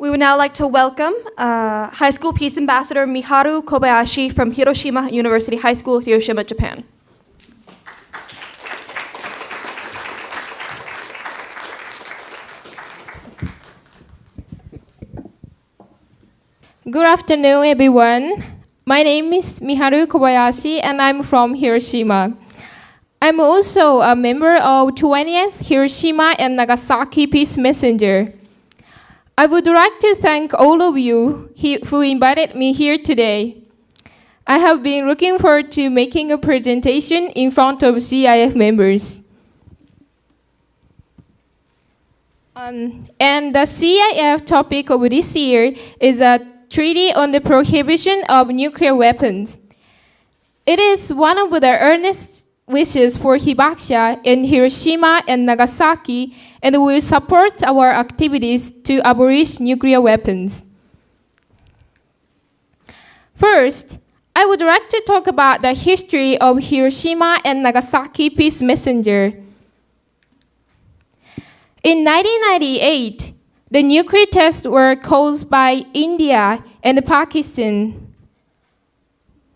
We would now like to welcome High School Peace Ambassador Miharu Kobayashi from Hiroshima University High School, Hiroshima, Japan. Good afternoon, everyone. My name is Miharu Kobayashi, and I'm from Hiroshima. I'm also a member of 20th Hiroshima and Nagasaki Peace Messenger. I would like to thank all of you who invited me here today. I have been looking forward to making a presentation in front of CIF members. And the CIF topic of this year is a treaty on the prohibition of nuclear weapons. It is one of the earnest wishes for Hibakusha in Hiroshima and Nagasaki, and will support our activities to abolish nuclear weapons. First, I would like to talk about the history of Hiroshima and Nagasaki Peace Messenger. In 1998, the nuclear tests were caused by India and Pakistan.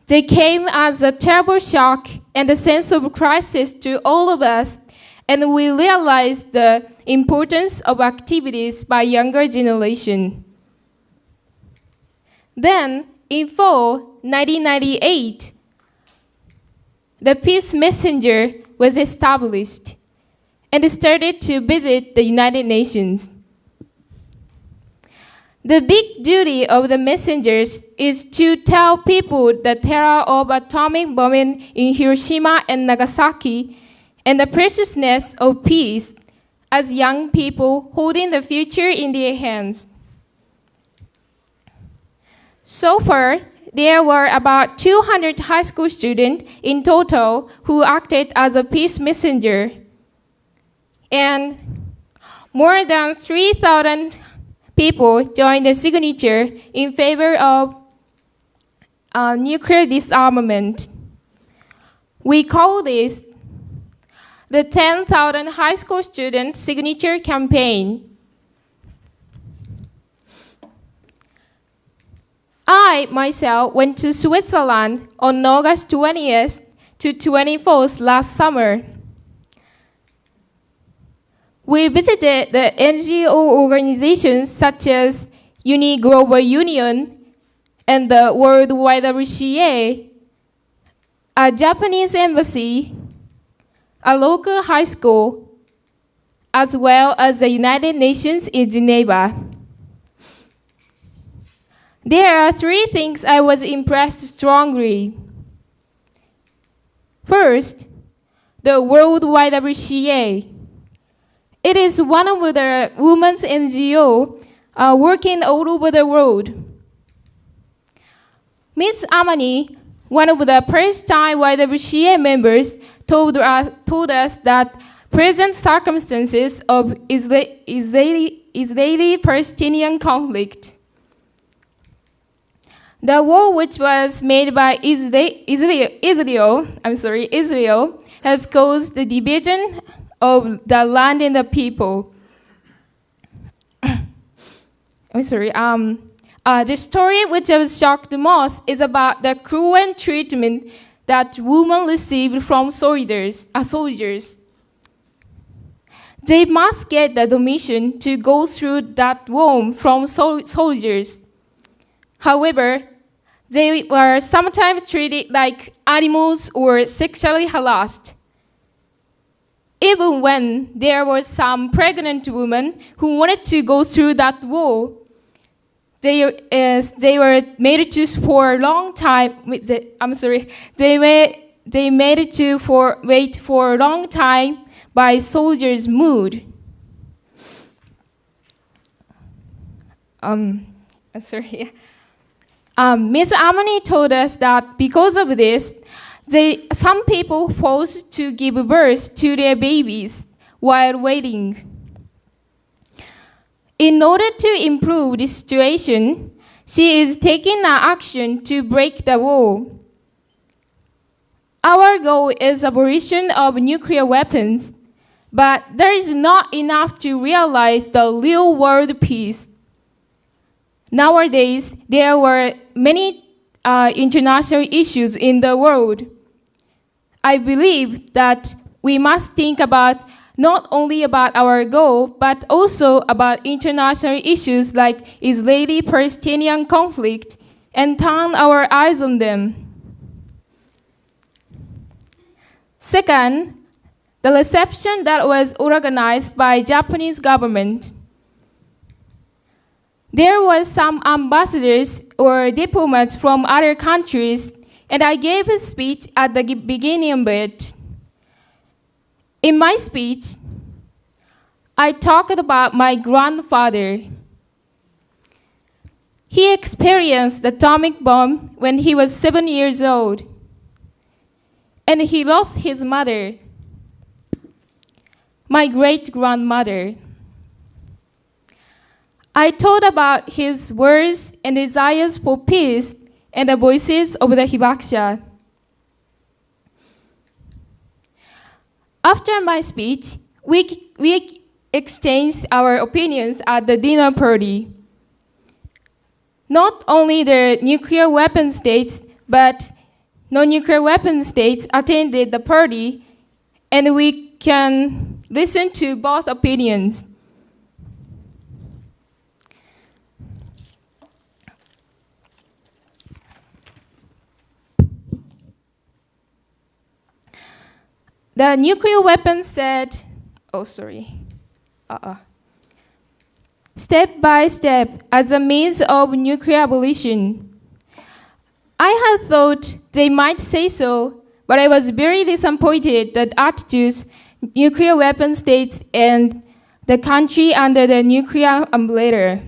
They came as a terrible shock and a sense of crisis to all of us, and we realized the importance of activities by younger generation. Then, in fall 1998, the Peace Messenger was established and started to visit the United Nations. The big duty of the messengers is to tell people the terror of atomic bombing in Hiroshima and Nagasaki and the preciousness of peace as young people holding the future in their hands. So far, there were about 200 high school students in total who acted as a peace messenger, and more than 3,000 people joined the signature in favor of nuclear disarmament. We call this the 10,000 high school student signature campaign. I, myself, went to Switzerland on August 20th to 24th last summer. We visited the NGO organizations such as Global Union and the World YWCA, a Japanese embassy, a local high school, as well as the United Nations in Geneva. There are three things I was impressed strongly. First, the World YWCA. It is one of the women's NGO working all over the world. Ms. Amani, one of the first-time YWCA members, told us that present circumstances of Israeli-Palestinian conflict, the war which was made by Israel has caused the division of the land and the people. The story which I was shocked the most is about the cruel treatment that women received from soldiers. They must get the permission to go through that war from soldiers. However, they were sometimes treated like animals or sexually harassed. Even when there were some pregnant women who wanted to go through that war, they were made to for a long time. They made to wait for a long time by soldiers' mood. Ms. Amani told us that because of this, some people forced to give birth to their babies while waiting. In order to improve this situation, she is taking an action to break the war. Our goal is abolition of nuclear weapons, but there is not enough to realize the real world peace. Nowadays, there were many international issues in the world. I believe that we must think about not only about our goal, but also about international issues like Israeli-Palestinian conflict and turn our eyes on them. Second, the reception that was organized by Japanese government. There were some ambassadors or diplomats from other countries, and I gave a speech at the beginning of it. In my speech, I talked about my grandfather. He experienced the atomic bomb when he was 7 years old, and he lost his mother, my great-grandmother. I told about his words and desires for peace and the voices of the hibakusha. After my speech, we exchanged our opinions at the dinner party. Not only the nuclear weapon states, but non-nuclear weapon states attended the party, and we can listen to both opinions. The nuclear weapons said, step by step as a means of nuclear abolition. I had thought they might say so, but I was very disappointed that attitudes, nuclear weapon states, and the country under the nuclear umbrella.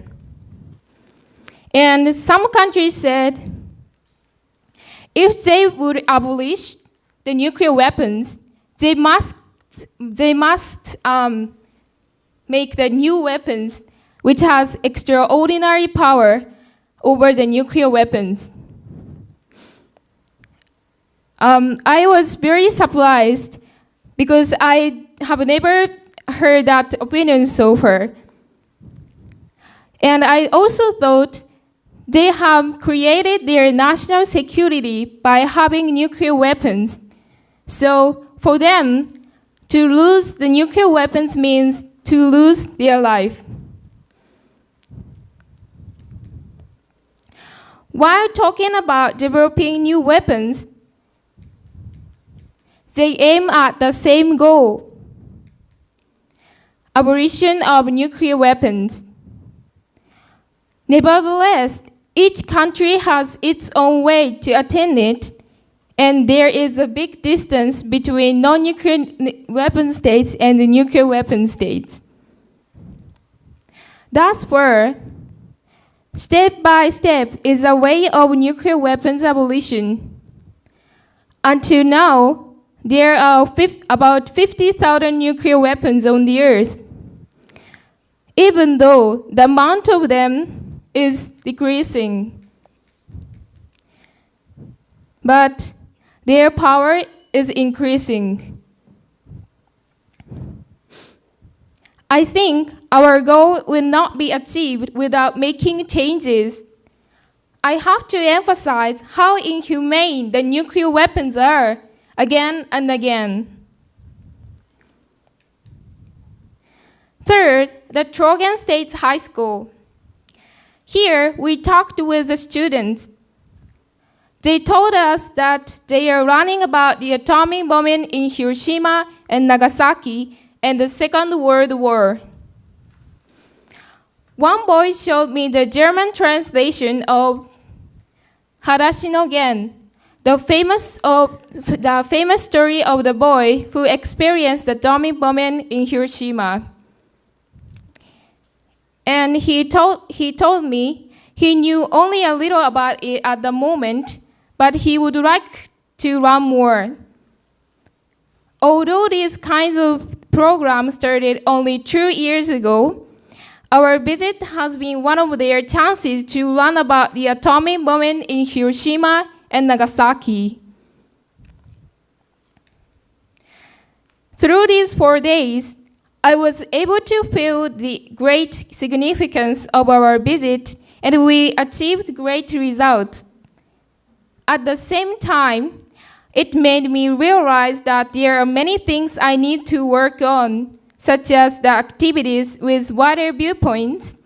And some countries said, if they would abolish the nuclear weapons, they must make the new weapons which has extraordinary power over the nuclear weapons. I was very surprised because I have never heard that opinion so far. And I also thought they have created their national security by having nuclear weapons. So for them, to lose the nuclear weapons means to lose their life. While talking about developing new weapons, they aim at the same goal: abolition of nuclear weapons. Nevertheless, each country has its own way to attain it, and there is a big distance between non-nuclear weapon states and the nuclear weapon states. Thus far, step by step is a way of nuclear weapons abolition. Until now, there are about 50,000 nuclear weapons on the earth, even though the amount of them is decreasing. But their power is increasing. I think our goal will not be achieved without making changes. I have to emphasize how inhumane the nuclear weapons are again and again. Third, the Trogan State High School. Here, we talked with the students. They told us that they are learning about the atomic bombing in Hiroshima and Nagasaki and the Second World War. One boy showed me the German translation of Hadashi no Gen, the famous story of the boy who experienced the atomic bombing in Hiroshima. And he told me he knew only a little about it at the moment, but he would like to learn more. Although these kinds of programs started only 2 years ago, our visit has been one of their chances to learn about the atomic bombing in Hiroshima and Nagasaki. Through these 4 days, I was able to feel the great significance of our visit and we achieved great results. At the same time, it made me realize that there are many things I need to work on, such as the activities with wider viewpoints,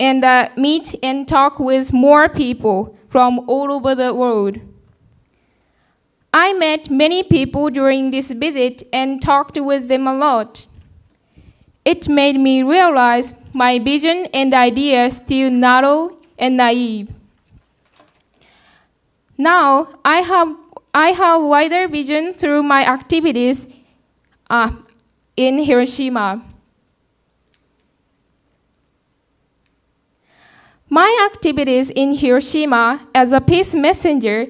and meet and talk with more people from all over the world. I met many people during this visit and talked with them a lot. It made me realize my vision and ideas still narrow and naive. Now, I have wider vision through my activities in Hiroshima. My activities in Hiroshima as a peace messenger,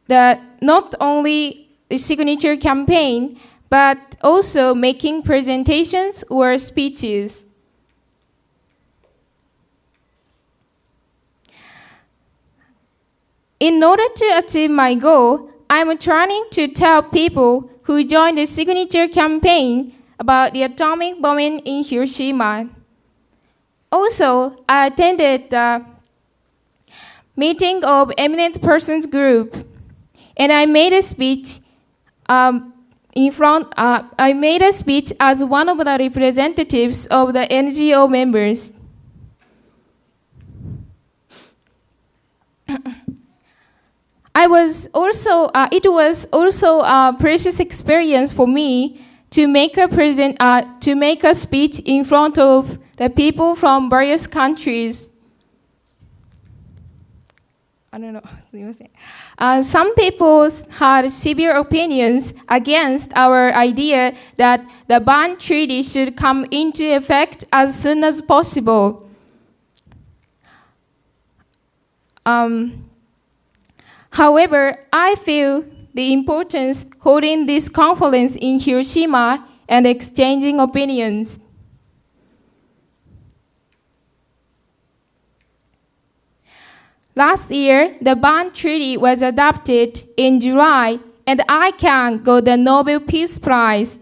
that not only a signature campaign, but also making presentations or speeches. In order to achieve my goal, I'm trying to tell people who joined the signature campaign about the atomic bombing in Hiroshima. Also, I attended the meeting of eminent persons group, and I made a speech I made a speech as one of the representatives of the NGO members. It was also a precious experience for me to make a speech in front of the people from various countries. I don't know. Some people had severe opinions against our idea that the ban treaty should come into effect as soon as possible. However, I feel the importance holding this conference in Hiroshima and exchanging opinions. Last year, the Bonn Treaty was adopted in July, and ICANN got the Nobel Peace Prize.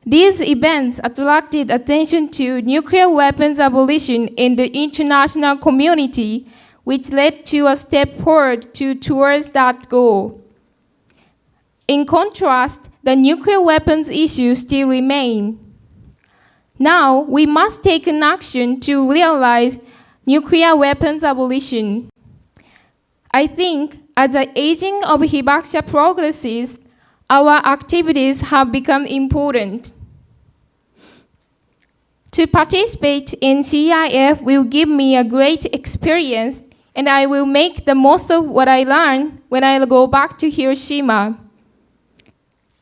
These events attracted attention to nuclear weapons abolition in the international community, which led to a step forward towards that goal. In contrast, the nuclear weapons issue still remains. Now, we must take an action to realize nuclear weapons abolition. I think as the aging of Hibakusha progresses, our activities have become important. To participate in CIF will give me a great experience, and I will make the most of what I learn when I go back to Hiroshima.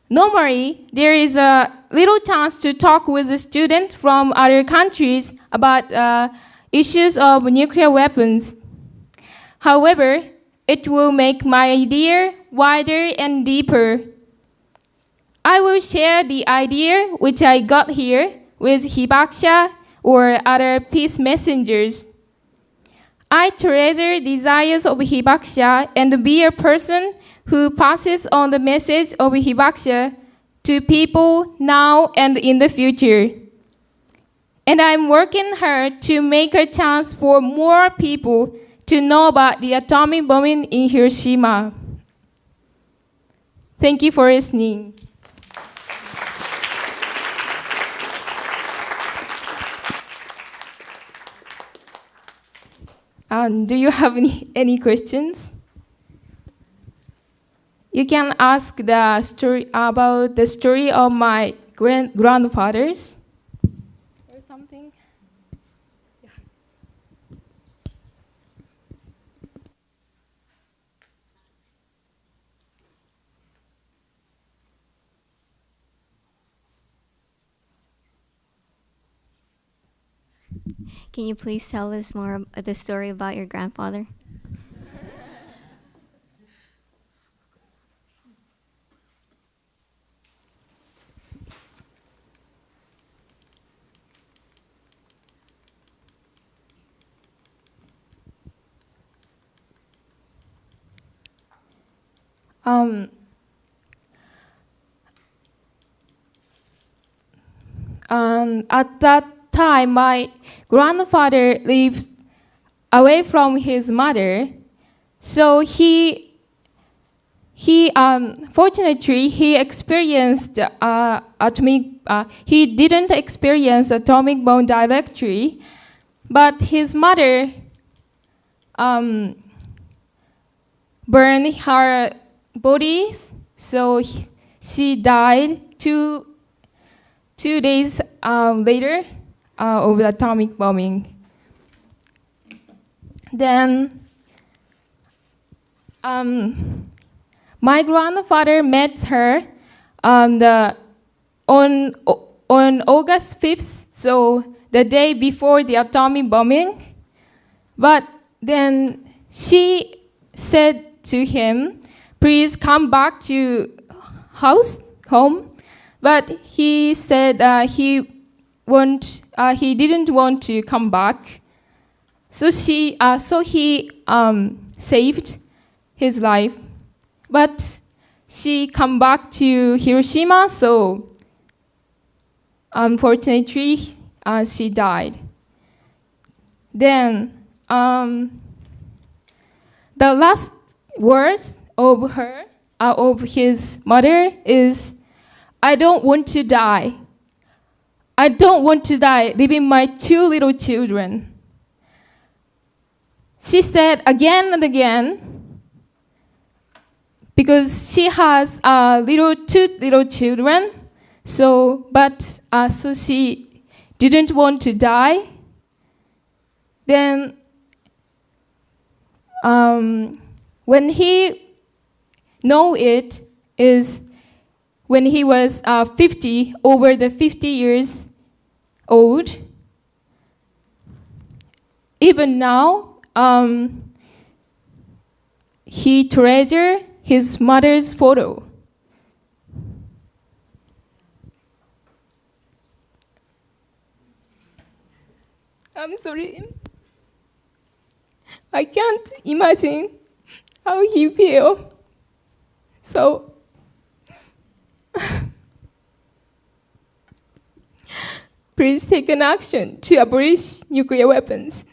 Normally, there is a little chance to talk with a student from other countries about issues of nuclear weapons. However, it will make my idea wider and deeper. I will share the idea which I got here with Hibakusha or other peace messengers. I treasure desires of Hibakusha and be a person who passes on the message of Hibakusha to people now and in the future. And I'm working hard to make a chance for more people to know about the atomic bombing in Hiroshima. Thank you for listening. Do you have any questions? You can ask the story about the story of my grandfathers or something. Yeah. Can you please tell us more of the story about your grandfather? At that time, my grandfather lived away from his mother. So fortunately he experienced he didn't experience atomic bomb directly, but his mother burned her body, so she died two days later of the atomic bombing. Then my grandfather met her on August 5th, so the day before the atomic bombing. But then she said to him, "Please come back to home." But he said he didn't want to come back. So he saved his life. But she come back to Hiroshima, so unfortunately she died. Then the last words of his mother is, "I don't want to die. I don't want to die leaving my 2 little children." She said again and again, because she has 2 little children, so she didn't want to die. Then when he know it is when he was 50, over the 50 years old. Even now, he treasure his mother's photo. I'm sorry. I can't imagine how he feel. So please take an action to abolish nuclear weapons.